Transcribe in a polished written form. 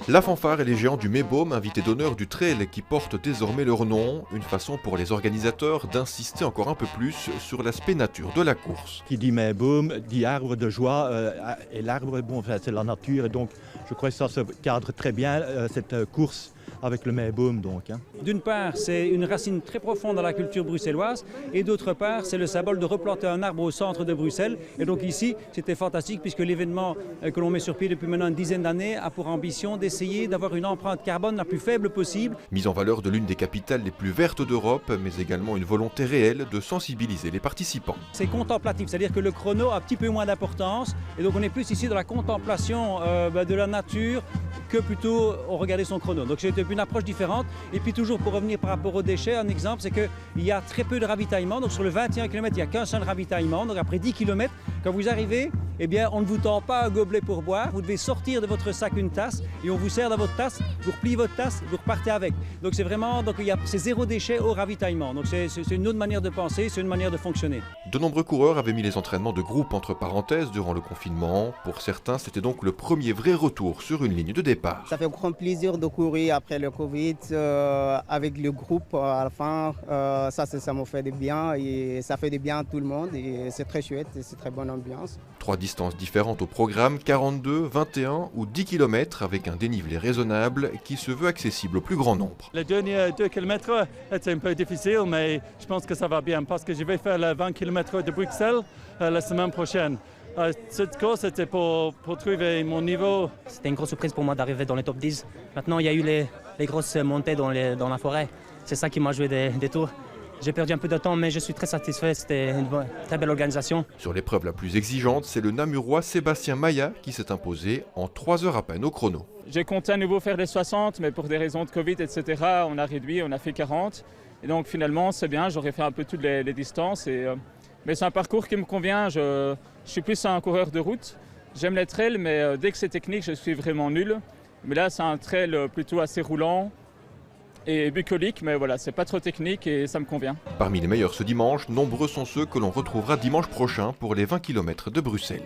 La fanfare et les géants du Mebaume, invités d'honneur du trail qui portent désormais leur nom, une façon pour les organisateurs d'insister encore un peu plus sur l'aspect nature de la course. Qui dit Mebaume dit arbre de joie, et l'arbre, bon, enfin, c'est la nature, et donc je crois que ça se cadre très bien cette course avec le Mebaume donc. D'une part, c'est une racine très profonde dans la culture bruxelloise et d'autre part, c'est le symbole de replanter un arbre au centre de Bruxelles. Et donc ici, c'était fantastique puisque l'événement que l'on met sur pied depuis maintenant une dizaine d'années a pour ambition d'essayer d'avoir une empreinte carbone la plus faible possible. Mise en valeur de l'une des capitales les plus vertes d'Europe, mais également une volonté réelle de sensibiliser les participants. C'est contemplatif, c'est-à-dire que le chrono a un petit peu moins d'importance et donc on est plus ici dans la contemplation de la nature que plutôt on regardait son chrono. Donc c'était une approche différente. Et puis toujours pour revenir par rapport aux déchets, un exemple c'est qu'il y a très peu de ravitaillement. Donc sur le 21 km, il n'y a qu'un seul ravitaillement. Donc après 10 km, quand vous arrivez, eh bien, on ne vous tend pas un gobelet pour boire. Vous devez sortir de votre sac une tasse et on vous sert dans votre tasse, vous repliez votre tasse, vous repartez avec. Donc c'est vraiment, c'est zéro déchet au ravitaillement. Donc c'est une autre manière de penser, c'est une manière de fonctionner. De nombreux coureurs avaient mis les entraînements de groupe entre parenthèses durant le confinement. Pour certains, c'était donc le premier vrai retour sur une ligne de départ. Ça fait grand plaisir de courir après le Covid avec le groupe à la fin. Ça me fait du bien et ça fait du bien à tout le monde et c'est très chouette et c'est très bonne ambiance. 3 distances différentes au programme, 42, 21 ou 10 km avec un dénivelé raisonnable qui se veut accessible au plus grand nombre. Les derniers 2 km étaient un peu difficiles, mais je pense que ça va bien parce que je vais faire les 20 km de Bruxelles la semaine prochaine. Cette course était pour trouver mon niveau. C'était une grosse surprise pour moi d'arriver dans les top 10. Maintenant, il y a eu les grosses montées dans la forêt. C'est ça qui m'a joué des tours. J'ai perdu un peu de temps, mais je suis très satisfait. C'était une très belle organisation. Sur l'épreuve la plus exigeante, c'est le Namurois Sébastien Maillat qui s'est imposé en 3 heures à peine au chrono. J'ai compté à nouveau faire les 60, mais pour des raisons de Covid, etc., on a réduit, on a fait 40. Et donc finalement, c'est bien, j'aurais fait un peu toutes les distances. Mais c'est un parcours qui me convient. Je suis plus un coureur de route. J'aime les trails, mais dès que c'est technique, je suis vraiment nul. Mais là, c'est un trail plutôt assez roulant et bucolique, mais voilà, c'est pas trop technique et ça me convient. Parmi les meilleurs ce dimanche, nombreux sont ceux que l'on retrouvera dimanche prochain pour les 20 km de Bruxelles.